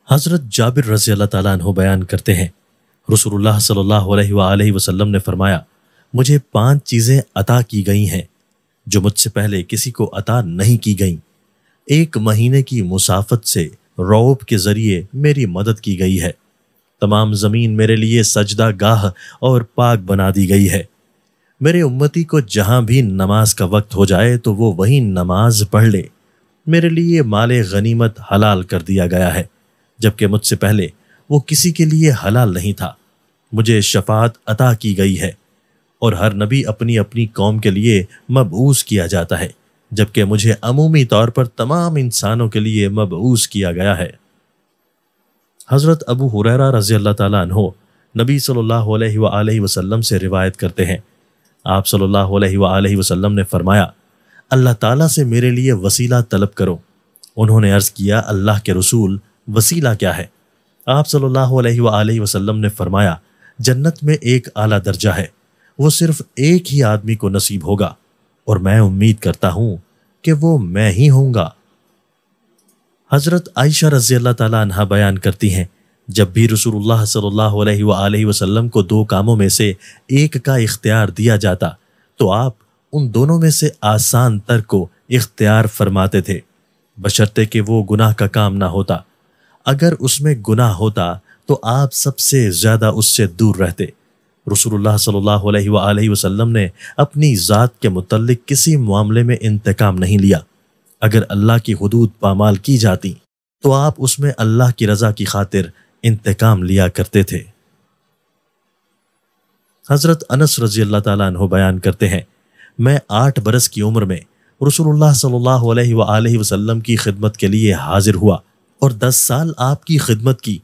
حضرت جابر رضی اللہ تعالیٰ عنہ بیان کرتے ہیں، رسول اللہ صلی اللہ علیہ وآلہ وسلم نے فرمایا، مجھے 5 چیزیں عطا کی گئی ہیں جو مجھ سے پہلے کسی کو عطا نہیں کی گئیں۔ 1 مہینے کی مسافت سے رعب کے ذریعے میری مدد کی گئی ہے۔ تمام زمین میرے لیے سجدہ گاہ اور پاک بنا دی گئی ہے۔ میرے امتی کو جہاں بھی نماز کا وقت ہو جائے تو وہ وہیں نماز پڑھ لے۔ میرے لیے مال غنیمت حلال کر دیا گیا ہے، جبکہ مجھ سے پہلے وہ کسی کے لیے حلال نہیں تھا۔ مجھے شفاعت عطا کی گئی ہے، اور ہر نبی اپنی اپنی قوم کے لیے مبعوث کیا جاتا ہے، جبکہ مجھے عمومی طور پر تمام انسانوں کے لیے مبعوث کیا گیا ہے۔ حضرت ابو ہریرہ رضی اللہ تعالیٰ عنہ نبی صلی اللہ علیہ وآلہ وسلم سے روایت کرتے ہیں، آپ صلی اللہ علیہ وآلہ وسلم نے فرمایا، اللہ تعالیٰ سے میرے لیے وسیلہ طلب کرو۔ انہوں نے عرض کیا، اللہ کے رسول، وسیلہ کیا ہے؟ آپ صلی اللہ علیہ وآلہ وسلم نے فرمایا، جنت میں ایک اعلیٰ درجہ ہے، وہ صرف ایک ہی آدمی کو نصیب ہوگا، اور میں امید کرتا ہوں کہ وہ میں ہی ہوں گا۔ حضرت عائشہ رضی اللہ تعالیٰ عنہا بیان کرتی ہیں، جب بھی رسول اللہ صلی اللہ علیہ وآلہ وسلم کو 2 کاموں میں سے ایک کا اختیار دیا جاتا تو آپ ان دونوں میں سے آسان تر کو اختیار فرماتے تھے، بشرطے کہ وہ گناہ کا کام نہ ہوتا۔ اگر اس میں گناہ ہوتا تو آپ سب سے زیادہ اس سے دور رہتے۔ رسول اللہ صلی اللہ علیہ وآلہ وسلم نے اپنی ذات کے متعلق کسی معاملے میں انتقام نہیں لیا۔ اگر اللہ کی حدود پامال کی جاتی تو آپ اس میں اللہ کی رضا کی خاطر انتقام لیا کرتے تھے۔ حضرت انس رضی اللہ تعالیٰ عنہ بیان کرتے ہیں، میں 8 برس کی عمر میں رسول اللہ صلی اللہ علیہ وآلہ وسلم کی خدمت کے لیے حاضر ہوا اور 10 سال آپ کی خدمت کی۔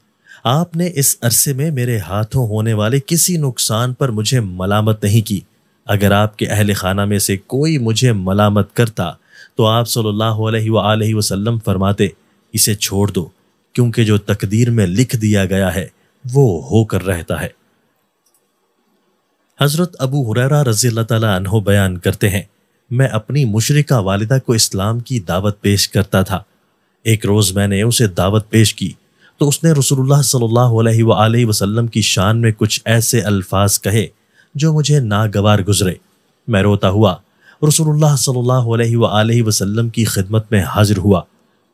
آپ نے اس عرصے میں میرے ہاتھوں ہونے والے کسی نقصان پر مجھے ملامت نہیں کی۔ اگر آپ کے اہل خانہ میں سے کوئی مجھے ملامت کرتا تو آپ صلی اللہ علیہ وآلہ وسلم فرماتے، اسے چھوڑ دو، کیونکہ جو تقدیر میں لکھ دیا گیا ہے وہ ہو کر رہتا ہے۔ حضرت ابو ہریرہ رضی اللہ تعالیٰ عنہ بیان کرتے ہیں، میں اپنی مشرکہ والدہ کو اسلام کی دعوت پیش کرتا تھا۔ ایک روز میں نے اسے دعوت پیش کی تو اس نے رسول اللہ صلی اللہ علیہ وآلہ وسلم کی شان میں کچھ ایسے الفاظ کہے جو مجھے ناگوار گزرے۔ میں روتا ہوا رسول اللہ صلی اللہ علیہ وآلہ وسلم کی خدمت میں حاضر ہوا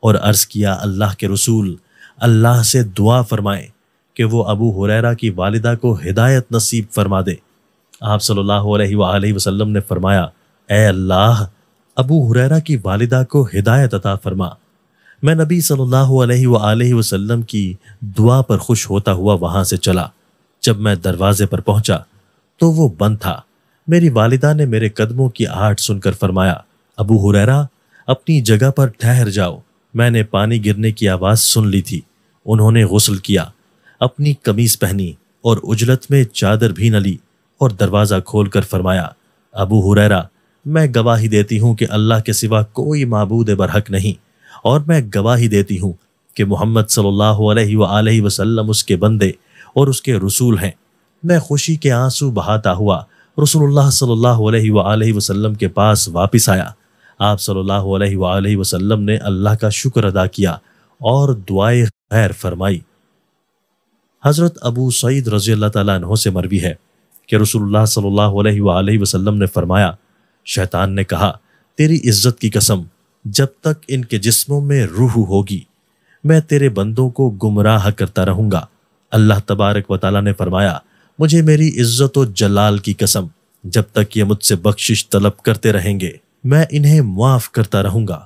اور عرض کیا، اللہ کے رسول، اللہ سے دعا فرمائیں کہ وہ ابو ہریرہ کی والدہ کو ہدایت نصیب فرما دے۔ آپ صلی اللہ علیہ وآلہ وسلم نے فرمایا، اے اللہ، ابو ہریرہ کی والدہ کو ہدایت عطا فرما۔ میں نبی صلی اللہ علیہ وآلہ وسلم کی دعا پر خوش ہوتا ہوا وہاں سے چلا۔ جب میں دروازے پر پہنچا تو وہ بند تھا۔ میری والدہ نے میرے قدموں کی آہٹ سن کر فرمایا، ابو ہریرہ، اپنی جگہ پر ٹھہر جاؤ۔ میں نے پانی گرنے کی آواز سن لی تھی۔ انہوں نے غسل کیا، اپنی قمیص پہنی اور عجلت میں چادر بھی نہ لی اور دروازہ کھول کر فرمایا، ابو ہریرہ، میں گواہی دیتی ہوں کہ اللہ کے سوا کوئی معبود برحق نہیں، اور میں گواہی دیتی ہوں کہ محمد صلی اللہ علیہ وآلہ وسلم اس کے بندے اور اس کے رسول ہیں۔ میں خوشی کے آنسو بہاتا ہوا رسول اللہ صلی اللہ علیہ وآلہ وسلم کے پاس واپس آیا۔ آپ صلی اللہ علیہ وآلہ وسلم نے اللہ کا شکر ادا کیا اور دعائے خیر فرمائی۔ حضرت ابو سعید رضی اللہ تعالیٰ عنہ سے مروی ہے کہ رسول اللہ صلی اللہ علیہ وآلہ وسلم نے فرمایا، شیطان نے کہا، تیری عزت کی قسم، جب تک ان کے جسموں میں روح ہوگی میں تیرے بندوں کو گمراہ کرتا رہوں گا۔ اللہ تبارک و تعالیٰ نے فرمایا، مجھے میری عزت و جلال کی قسم، جب تک یہ مجھ سے بخشش طلب کرتے رہیں گے میں انہیں معاف کرتا رہوں گا۔